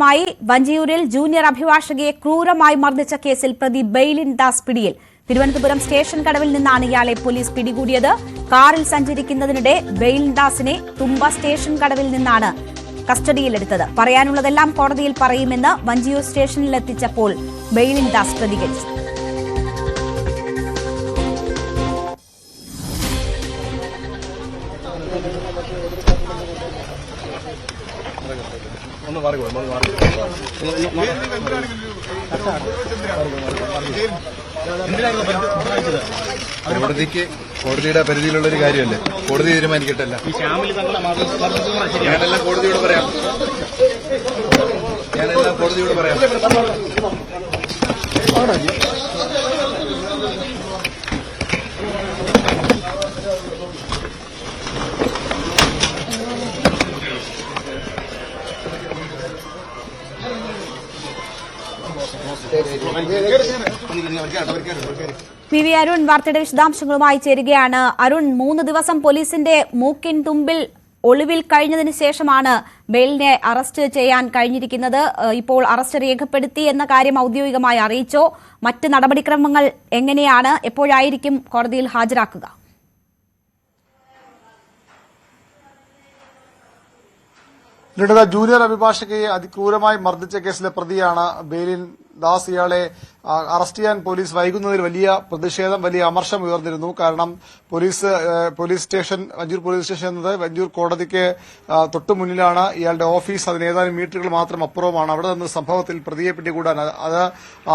മായി വഞ്ചിയൂരിൽ ജൂനിയർ അഭിഭാഷകയെ ക്രൂരമായി മർദ്ദിച്ച കേസിൽ പ്രതി ബെയിലിൻ ദാസ് പിടിയിൽ. തിരുവനന്തപുരം സ്റ്റേഷൻ കടവിൽ നിന്നാണ് ഇയാളെ പോലീസ് പിടികൂടിയത്. കാറിൽ സഞ്ചരിക്കുന്നതിനിടെ ബെയിലിൻ ദാസിനെ തുമ്പ സ്റ്റേഷൻ കടവിൽ നിന്നാണ് കസ്റ്റഡിയിലെടുത്തത്. പറയാനുള്ളതെല്ലാം കോടതിയിൽ പറയുമെന്ന് വഞ്ചിയൂർ സ്റ്റേഷനിലെത്തിച്ചപ്പോൾ ബെയിലിൻ ദാസ് പ്രതികരിച്ചു. കോടതിയുടെ പരിധിയിലുള്ള ഒരു കാര്യമല്ലേ, കോടതി തീരുമാനിക്കട്ടല്ല. ഞാനെല്ലാം കോടതിയോട് പറയാം. പി വി അരുൺ വാർത്തയുടെ വിശദാംശങ്ങളുമായി ചേരുകയാണ്. അരുൺ, 3 ദിവസം പോലീസിന്റെ മൂക്കിൻ തുമ്പിൽ ഒളിവിൽ കഴിഞ്ഞതിന് ശേഷമാണ് ബെയിലിനെ അറസ്റ്റ് ചെയ്യാൻ കഴിഞ്ഞിരിക്കുന്നത്. ഇപ്പോൾ അറസ്റ്റ് രേഖപ്പെടുത്തി എന്ന കാര്യം ഔദ്യോഗികമായി അറിയിച്ചോ? മറ്റ് നടപടിക്രമങ്ങൾ എങ്ങനെയാണ്? എപ്പോഴായിരിക്കും കോടതിയിൽ ഹാജരാക്കുക? ജൂനിയർ അഭിഭാഷകയെ അതിക്രൂരമായി മർദ്ദിച്ച കേസിലെ പ്രതിയാണ് ബെയിലിൻ ദാസ്. ഇയാളെ അറസ്റ്റ് ചെയ്യാൻ പോലീസ് വൈകുന്നതിൽ വലിയ പ്രതിഷേധം, വലിയ അമർഷം ഉയർന്നിരുന്നു. കാരണം police station, Vanchiyoor police station എന്നത് വഞ്ചൂർ കോടതിക്ക് തൊട്ടു മുന്നിലാണ്. ഇയാളുടെ ഓഫീസ് അതിന് ഏതാനും മീറ്ററുകൾ മാത്രം അപ്പുറവുമാണ്. അവിടെ നിന്ന് സംഭവത്തിൽ പ്രതിയെ പിടികൂടാൻ അത്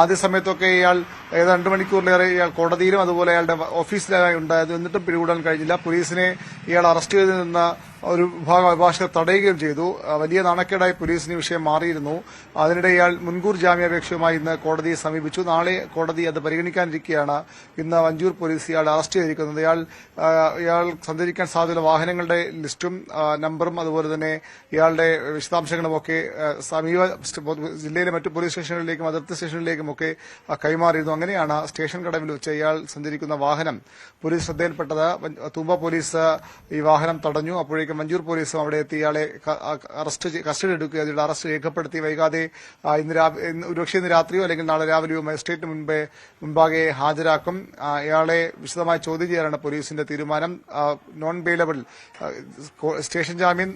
ആദ്യ സമയത്തൊക്കെ ഇയാൾ 2 മണിക്കൂറിലേറെ ഇയാൾ കോടതിയിലും അതുപോലെ അയാളുടെ ഓഫീസിലായി ഉണ്ടായത്. എന്നിട്ടും പിടികൂടാൻ കഴിഞ്ഞില്ല. പോലീസിനെ ഇയാൾ അറസ്റ്റ് ചെയ്ത് നിന്ന് ഒരു വിഭാഗം അഭിഭാഷകർ തടയുകയും ചെയ്തു. വലിയ നാണക്കേടായി പോലീസിന് വിഷയം മാറിയിരുന്നു. അതിനിടെ ഇയാൾ മുൻകൂർ ജാമ്യാപേക്ഷയുമായി ഇന്ന് കോടതിയെ സമീപിച്ചു. നാളെ കോടതി അത് പരിഗണിക്കാനിരിക്കെയാണ് ഇന്ന് വഞ്ചൂർ പോലീസ് ഇയാളെ അറസ്റ്റ് ചെയ്തിരിക്കുന്നത്. ഇയാൾ സഞ്ചരിക്കാൻ സാധ്യതയുള്ള വാഹനങ്ങളുടെ ലിസ്റ്റും നമ്പറും അതുപോലെ തന്നെ ഇയാളുടെ വിശദാംശങ്ങളുമൊക്കെ സമീപ ജില്ലയിലെ മറ്റു പോലീസ് സ്റ്റേഷനുകളിലേക്കും അതിർത്തി സ്റ്റേഷനുകളിലേക്കുമൊക്കെ കൈമാറിയിരുന്നു. അങ്ങനെയാണ് സ്റ്റേഷൻ കടവിൽ വെച്ച് ഇയാൾ സഞ്ചരിക്കുന്ന വാഹനം പോലീസ് ശ്രദ്ധയിൽപ്പെട്ടത്. തുമ്പ പോലീസ് ഈ വാഹനം തടഞ്ഞു. അപ്പോഴേക്കും വഞ്ചൂർ പോലീസും അവിടെ എത്തി ഇയാളെ കസ്റ്റഡി എടുക്കുകയും അതിയുടെ അറസ്റ്റ് രേഖപ്പെടുത്തി വൈകാതെ ഒരുപക്ഷെ ഇന്ന് രാത്രിയോ അല്ലെങ്കിൽ നാളെ രാവിലെയോ മജിസ്ട്രേറ്റിന് മുൻപാകെ ഹാജരാക്കും. ഇയാളെ വിശദമായി ചോദ്യം ചെയ്യാനാണ് പോലീസിന്റെ തീരുമാനം. നോൺ ബെയിലബിൾ സ്റ്റേഷൻ ജാമ്യം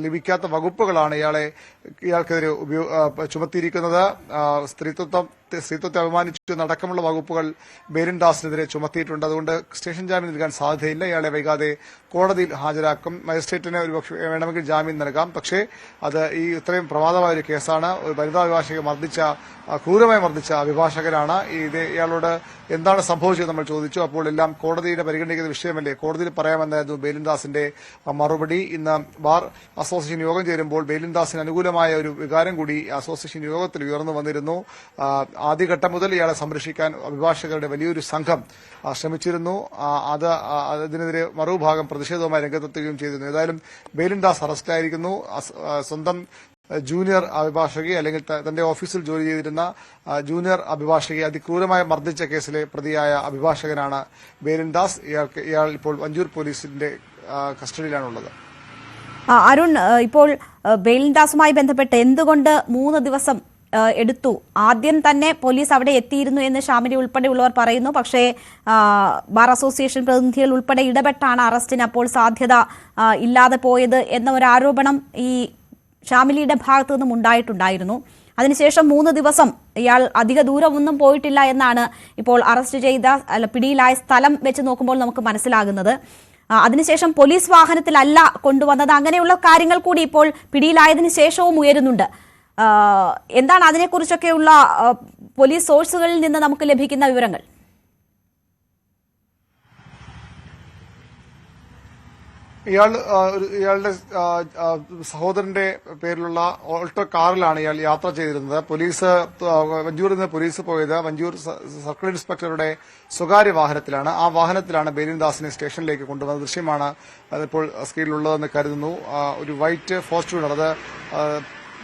ലഭിക്കാത്ത വകുപ്പുകളാണ് ഇയാൾക്കെതിരെ ചുമത്തിയിരിക്കുന്നത്. സ്ത്രീത്വത്തെ അപമാനിച്ചു അടക്കമുള്ള വകുപ്പുകൾ ബെയിലിൻ ദാസിനെതിരെ ചുമത്തിയിട്ടുണ്ട്. അതുകൊണ്ട് സ്റ്റേഷൻ ജാമ്യം നൽകാൻ സാധ്യതയില്ല. ഇയാളെ വൈകാതെ കോടതിയിൽ ഹാജരാക്കും. മജിസ്ട്രേറ്റിന് ഒരുപക്ഷെ വേണമെങ്കിൽ ജാമ്യം നൽകാം. പക്ഷേ അത് ഇത്രയും പ്രമാദമായ ഒരു കേസാണ്. ഒരു വനിതാ അഭിഭാഷകയെ ക്രൂരമായി മർദ്ദിച്ച അഭിഭാഷകനാണ്. ഇയാളോട് എന്താണ് സംഭവിച്ചത് നമ്മൾ ചോദിച്ചു. അപ്പോൾ എല്ലാം കോടതിയുടെ പരിഗണിക്കുന്ന വിഷയമല്ലേ, കോടതിയിൽ പറയാമെന്നായിരുന്നു ബെയിലിൻ ദാസിന്റെ മറുപടി. ഇന്ന് ബാർ അസോസിയേഷൻ യോഗം ചേരുമ്പോൾ ബെയിലിൻ ദാസിന് അനുകൂലമായ ഒരു വികാരം കൂടി അസോസിയേഷൻ യോഗത്തിൽ ഉയർന്നു വന്നിരുന്നു. ആദ്യഘട്ടം മുതൽ ഇയാളെ സംരക്ഷിക്കാൻ അഭിഭാഷകരുടെ വലിയൊരു സംഘം ശ്രമിച്ചിരുന്നു. അതിനെതിരെ മറുഭാഗം പ്രതിഷേധവുമായി രംഗത്തെത്തുകയും ചെയ്തിരുന്നു. ഏതായാലും ബെയിലിൻ ദാസ് അറസ്റ്റിലായിരിക്കുന്നു. സ്വന്തം ജൂനിയർ അഭിഭാഷകയെ അല്ലെങ്കിൽ തന്റെ ഓഫീസിൽ ജോലി ചെയ്തിരുന്ന ജൂനിയർ അഭിഭാഷകയെ അതിക്രൂരമായി മർദ്ദിച്ച കേസിലെ പ്രതിയായ അഭിഭാഷകനാണ് ബെയിലിൻ ദാസ്. ഇയാൾ ഇപ്പോൾ വഞ്ചൂർ പോലീസിന്റെ കസ്റ്റഡിയിലാണുള്ളത്. അരുൺ, ഇപ്പോൾ ബെയിലിൻ ദാസുമായി ബന്ധപ്പെട്ട് എന്തുകൊണ്ട് 3 ദിവസം എടുത്തു? ആദ്യം തന്നെ പോലീസ് അവിടെ എത്തിയിരുന്നു എന്ന് ഷാമിലി ഉൾപ്പെടെയുള്ളവർ പറയുന്നു. പക്ഷേ ബാർ അസോസിയേഷൻ പ്രതിനിധികൾ ഉൾപ്പെടെ ഇടപെട്ടാണ് അറസ്റ്റിന് അപ്പോൾ സാധ്യത ഇല്ലാതെ പോയത് എന്ന ഒരു ആരോപണം ഈ ഷാമിലിയുടെ ഭാഗത്തു നിന്നും ഉണ്ടായിട്ടുണ്ടായിരുന്നു. അതിനുശേഷം 3 ദിവസം ഇയാൾ അധിക ദൂരമൊന്നും പോയിട്ടില്ല എന്നാണ് ഇപ്പോൾ അറസ്റ്റ് ചെയ്ത പിടിയിലായ സ്ഥലം വെച്ച് നോക്കുമ്പോൾ നമുക്ക് മനസ്സിലാകുന്നത്. അതിനുശേഷം പോലീസ് വാഹനത്തിലല്ല കൊണ്ടുവന്നത്. അങ്ങനെയുള്ള കാര്യങ്ങൾ കൂടി ഇപ്പോൾ പിടിയിലായതിനു ശേഷവും ഉയരുന്നുണ്ട്. എന്താണ് അതിനെക്കുറിച്ചൊക്കെയുള്ള പോലീസ് സോഴ്സുകളിൽ നിന്ന് നമുക്ക് ലഭിക്കുന്ന വിവരങ്ങൾ? ഇയാളുടെ സഹോദരന്റെ പേരിലുള്ള ഓൾട്ടോ കാറിലാണ് ഇയാൾ യാത്ര ചെയ്തിരുന്നത്. വഞ്ചൂരിൽ നിന്ന് പോലീസ് പോയത് വഞ്ചൂർ സർക്കിൾ ഇൻസ്പെക്ടറുടെ സ്വകാര്യ വാഹനത്തിലാണ്. ആ വാഹനത്തിലാണ് ബെയിലിൻ ദാസിനെ സ്റ്റേഷനിലേക്ക് കൊണ്ടുവന്ന ദൃശ്യമാണ് അതിപ്പോൾ സ്ക്രീനിലുള്ളതെന്ന് കരുതുന്നു. ഒരു വൈറ്റ് ഫോർച്യൂണർ, അത്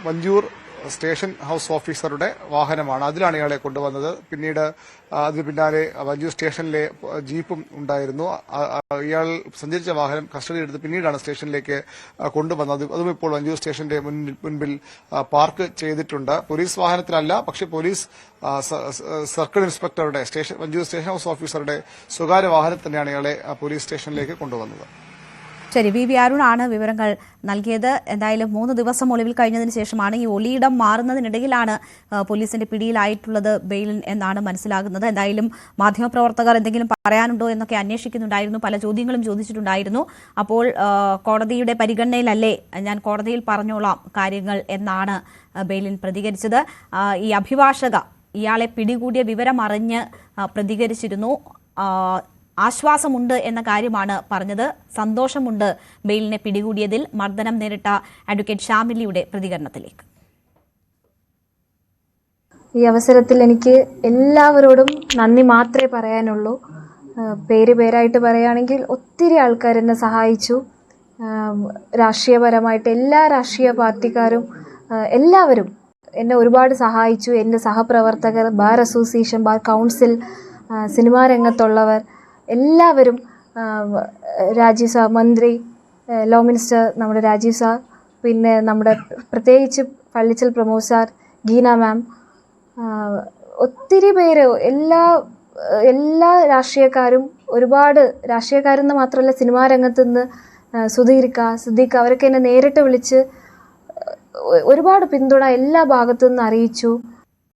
വഞ്ചൂർ സ്റ്റേഷൻ ഹൌസ് ഓഫീസറുടെ വാഹനമാണ്. അതിലാണ് ഇയാളെ കൊണ്ടുവന്നത്. പിന്നീട് അതിന് പിന്നാലെ വഞ്ചൂർ സ്റ്റേഷനിലെ ജീപ്പും ഉണ്ടായിരുന്നു. ഇയാൾ സഞ്ചരിച്ച വാഹനം കസ്റ്റഡി എടുത്ത് പിന്നീടാണ് സ്റ്റേഷനിലേക്ക് കൊണ്ടുവന്നത്. അതും ഇപ്പോൾ വഞ്ചൂർ സ്റ്റേഷന്റെ മുൻപിൽ പാർക്ക് ചെയ്തിട്ടുണ്ട്. പോലീസ് വാഹനത്തിലല്ല, പക്ഷേ പോലീസ് സർക്കിൾ ഇൻസ്പെക്ടറുടെ വഞ്ചൂർ സ്റ്റേഷൻ ഹൌസ് ഓഫീസറുടെ സ്വകാര്യ വാഹനത്തിൽ തന്നെയാണ് ഇയാളെ പോലീസ് സ്റ്റേഷനിലേക്ക് കൊണ്ടുവന്നത്. ശരി, വി അരുണാണ് വിവരങ്ങൾ നൽകിയത്. എന്തായാലും 3 ദിവസം ഒളിവിൽ കഴിഞ്ഞതിന് ശേഷമാണ് ഈ ഒളിയിടം മാറുന്നതിനിടയിലാണ് പോലീസിന്റെ പിടിയിലായിട്ടുള്ളത് ബെയിൽ എന്നാണ് മനസ്സിലാകുന്നത്. എന്തായാലും മാധ്യമപ്രവർത്തകർ എന്തെങ്കിലും പറയാനുണ്ടോ എന്നൊക്കെ അന്വേഷിക്കുന്നുണ്ടായിരുന്നു, പല ചോദ്യങ്ങളും ചോദിച്ചിട്ടുണ്ടായിരുന്നു. അപ്പോൾ കോടതിയുടെ പരിഗണനയിലല്ലേ, ഞാൻ കോടതിയിൽ പറഞ്ഞോളാം കാര്യങ്ങൾ എന്നാണ് ബെയിലിൻ പ്രതികരിച്ചത്. ഈ അഭിഭാഷക ഇയാളെ പിടികൂടിയ വിവരം അറിഞ്ഞ് പ്രതികരിച്ചിരുന്നു. ആശ്വാസമുണ്ട് എന്ന കാര്യമാണ് പറഞ്ഞത്. സന്തോഷമുണ്ട് ബെയിലിനെ പിടികൂടിയതിൽ. മർദ്ദനം നേരിട്ട അഡ്വക്കേറ്റ് ഷാമിലിയുടെ പ്രതികരണത്തിലേക്ക്. ഈ അവസരത്തിൽ എനിക്ക് എല്ലാവരോടും നന്ദി മാത്രമേ പറയാനുള്ളൂ. പേരായിട്ട് പറയുകയാണെങ്കിൽ ഒത്തിരി ആൾക്കാർ എന്നെ സഹായിച്ചു. രാഷ്ട്രീയപരമായിട്ട് എല്ലാ രാഷ്ട്രീയ പാർട്ടിക്കാരും എല്ലാവരും എന്നെ ഒരുപാട് സഹായിച്ചു. എൻ്റെ സഹപ്രവർത്തകർ, bar association, bar council, cinema രംഗത്തുള്ളവർ എല്ലാവരും, രാജീവ് സാർ, മന്ത്രി, ലോ മിനിസ്റ്റർ നമ്മുടെ രാജീവ് സാർ, പിന്നെ നമ്മുടെ പ്രത്യേകിച്ച് പള്ളിച്ചൽ പ്രമോദ് സാർ, ഗീന മാം, ഒത്തിരി പേര്, എല്ലാ രാഷ്ട്രീയക്കാരും, ഒരുപാട് രാഷ്ട്രീയക്കാരെന്ന് മാത്രമല്ല സിനിമാ രംഗത്ത് നിന്ന് സുധീഖ് അവരൊക്കെ എന്നെ നേരിട്ട് വിളിച്ച് ഒരുപാട് പിന്തുണ എല്ലാ ഭാഗത്തു നിന്ന് അറിയിച്ചു.